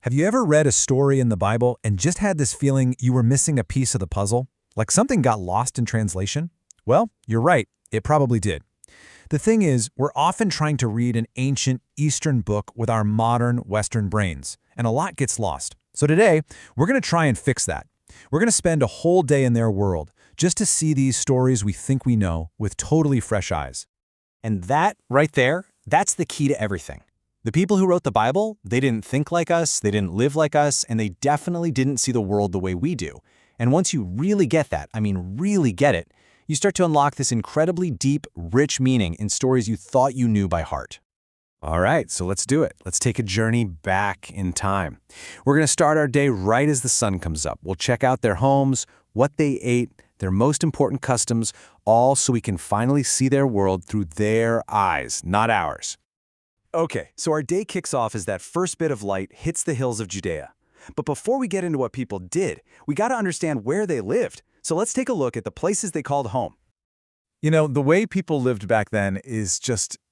Have you ever read a story in the Bible and just had this feeling you were missing a piece of the puzzle? Like something got lost in translation? Well, you're right, it probably did. The thing is, we're often trying to read an ancient Eastern book with our modern Western brains, and a lot gets lost. So today, we're going to try and fix that. We're going to spend a whole day in their world, just to see these stories we think we know with totally fresh eyes. And that, right there, that's the key to everything. The people who wrote the Bible, they didn't think like us, they didn't live like us, and they definitely didn't see the world the way we do. And once you really get that, I mean really get it, you start to unlock this incredibly deep, rich meaning in stories you thought you knew by heart. All right, so let's do it. Let's take a journey back in time. We're going to start our day right as the sun comes up. We'll check out their homes, what they ate, their most important customs, all so we can finally see their world through their eyes, not ours. Okay, so our day kicks off as that first bit of light hits the hills of Judea. But before we get into what people did, we got to understand where they lived. So let's take a look at the places they called home. You know, the way people lived back then is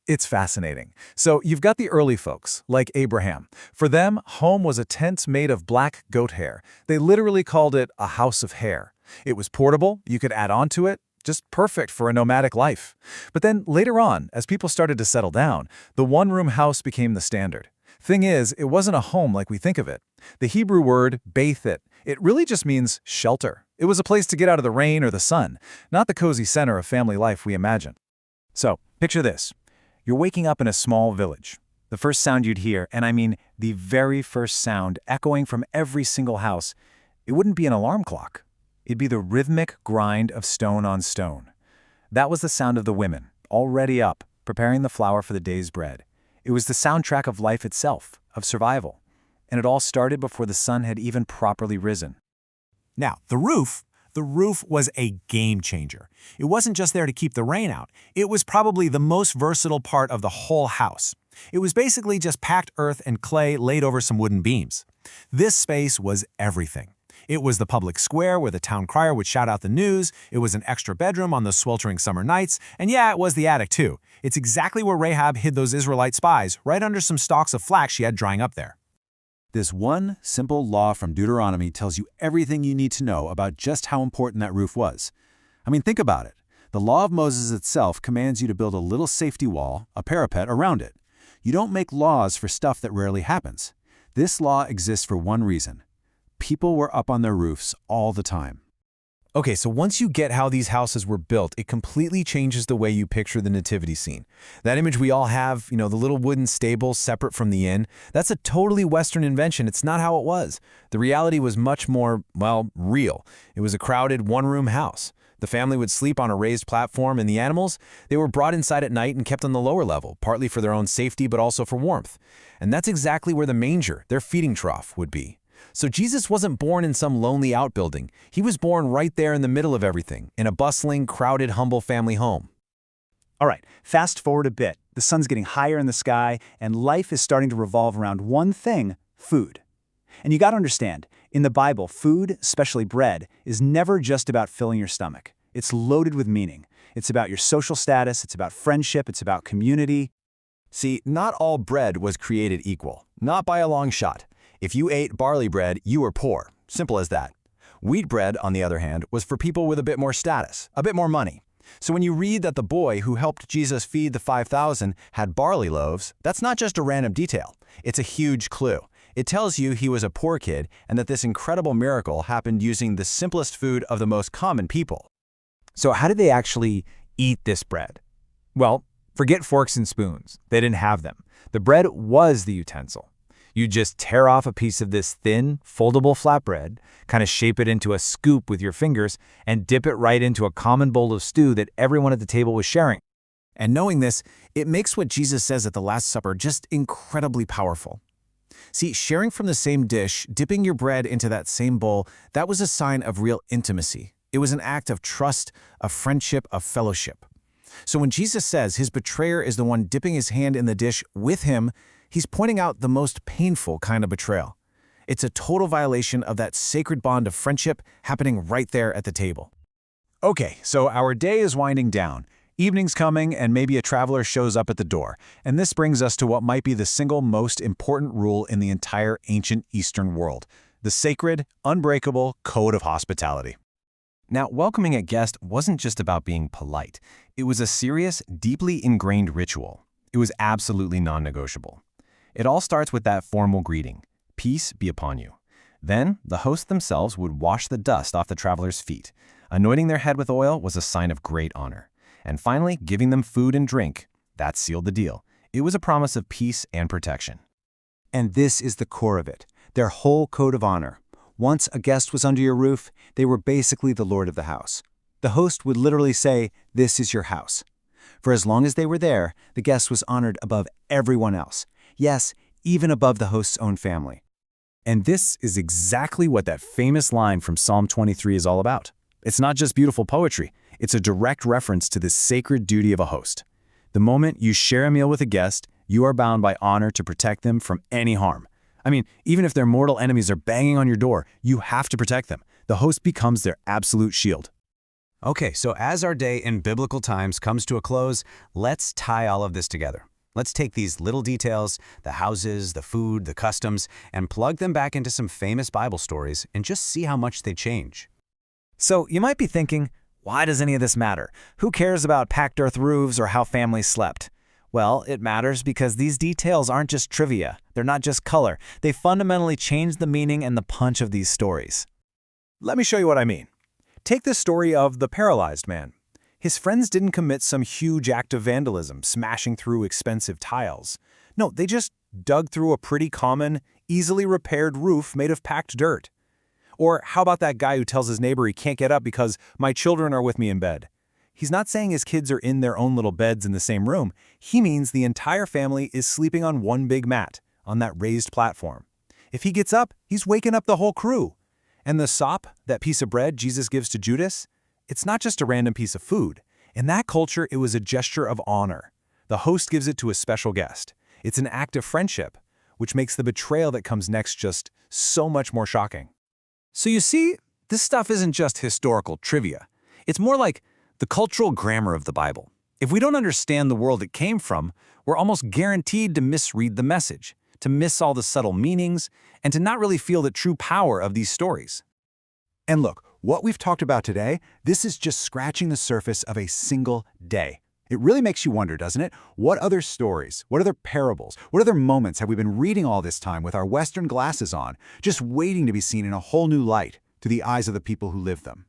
it's fascinating. So you've got the early folks, like Abraham. For them, home was a tent made of black goat hair. They literally called it a house of hair. It was portable, you could add on to it, just perfect for a nomadic life. But then later on, as people started to settle down, the one-room house became the standard. Thing is, it wasn't a home like we think of it. The Hebrew word bayith, it really just means shelter. It was a place to get out of the rain or the sun, not the cozy center of family life we imagine. So, picture this. You're waking up in a small village. The first sound you'd hear, and I mean the very first sound echoing from every single house, it wouldn't be an alarm clock. It'd be the rhythmic grind of stone on stone. That was the sound of the women, already up, preparing the flour for the day's bread. It was the soundtrack of life itself, of survival. And it all started before the sun had even properly risen. Now, the roof was a game changer. It wasn't just there to keep the rain out. It was probably the most versatile part of the whole house. It was basically just packed earth and clay laid over some wooden beams. This space was everything. It was the public square where the town crier would shout out the news, it was an extra bedroom on those sweltering summer nights, and yeah, it was the attic too. It's exactly where Rahab hid those Israelite spies, right under some stalks of flax she had drying up there. This one simple law from Deuteronomy tells you everything you need to know about just how important that roof was. I mean, think about it. The law of Moses itself commands you to build a little safety wall, a parapet, around it. You don't make laws for stuff that rarely happens. This law exists for one reason. People were up on their roofs all the time. Okay, so once you get how these houses were built, it completely changes the way you picture the nativity scene. That image we all have, the little wooden stable separate from the inn, that's a totally Western invention. It's not how it was. The reality was much more, real. It was a crowded one-room house. The family would sleep on a raised platform, and the animals, they were brought inside at night and kept on the lower level, partly for their own safety but also for warmth. And that's exactly where the manger, their feeding trough, would be. So Jesus wasn't born in some lonely outbuilding. He was born right there in the middle of everything, in a bustling, crowded, humble family home. All right, fast forward a bit. The sun's getting higher in the sky, and life is starting to revolve around one thing: food. And you got to understand, in the Bible, food, especially bread, is never just about filling your stomach. It's loaded with meaning. It's about your social status, it's about friendship, it's about community. See, not all bread was created equal, not by a long shot. If you ate barley bread, you were poor. Simple as that. Wheat bread, on the other hand, was for people with a bit more status, a bit more money. So when you read that the boy who helped Jesus feed the 5,000 had barley loaves, that's not just a random detail. It's a huge clue. It tells you he was a poor kid and that this incredible miracle happened using the simplest food of the most common people. So how did they actually eat this bread? Well, forget forks and spoons. They didn't have them. The bread was the utensil. You just tear off a piece of this thin, foldable flatbread, kind of shape it into a scoop with your fingers, and dip it right into a common bowl of stew that everyone at the table was sharing. And knowing this, it makes what Jesus says at the Last Supper just incredibly powerful. See, sharing from the same dish, dipping your bread into that same bowl, that was a sign of real intimacy. It was an act of trust, of friendship, of fellowship. So when Jesus says his betrayer is the one dipping his hand in the dish with him, he's pointing out the most painful kind of betrayal. It's a total violation of that sacred bond of friendship happening right there at the table. Okay, so our day is winding down. Evening's coming, and maybe a traveler shows up at the door. And this brings us to what might be the single most important rule in the entire ancient Eastern world: the sacred, unbreakable code of hospitality. Now, welcoming a guest wasn't just about being polite. It was a serious, deeply ingrained ritual. It was absolutely non-negotiable. It all starts with that formal greeting: "Peace be upon you." Then, the hosts themselves would wash the dust off the traveler's feet. Anointing their head with oil was a sign of great honor. And finally, giving them food and drink. That sealed the deal. It was a promise of peace and protection. And this is the core of it, their whole code of honor. Once a guest was under your roof, they were basically the lord of the house. The host would literally say, "This is your house." For as long as they were there, the guest was honored above everyone else. Yes, even above the host's own family. And this is exactly what that famous line from Psalm 23 is all about. It's not just beautiful poetry. It's a direct reference to this sacred duty of a host. The moment you share a meal with a guest, you are bound by honor to protect them from any harm. I mean, even if their mortal enemies are banging on your door, you have to protect them. The host becomes their absolute shield. Okay, so as our day in biblical times comes to a close, let's tie all of this together. Let's take these little details, the houses, the food, the customs, and plug them back into some famous Bible stories and just see how much they change. So you might be thinking, why does any of this matter? Who cares about packed earth roofs or how families slept? Well, it matters because these details aren't just trivia. They're not just color. They fundamentally change the meaning and the punch of these stories. Let me show you what I mean. Take the story of the paralyzed man. His friends didn't commit some huge act of vandalism, smashing through expensive tiles. No, they just dug through a pretty common, easily repaired roof made of packed dirt. Or how about that guy who tells his neighbor he can't get up because my children are with me in bed? He's not saying his kids are in their own little beds in the same room. He means the entire family is sleeping on one big mat, on that raised platform. If he gets up, he's waking up the whole crew. And the sop, that piece of bread Jesus gives to Judas, it's not just a random piece of food. In that culture, it was a gesture of honor. The host gives it to a special guest. It's an act of friendship, which makes the betrayal that comes next just so much more shocking. So you see, this stuff isn't just historical trivia. It's more like the cultural grammar of the Bible. If we don't understand the world it came from, we're almost guaranteed to misread the message, to miss all the subtle meanings, and to not really feel the true power of these stories. And look, what we've talked about today, this is just scratching the surface of a single day. It really makes you wonder, doesn't it? What other stories, what other parables, what other moments have we been reading all this time with our Western glasses on, just waiting to be seen in a whole new light to the eyes of the people who live them?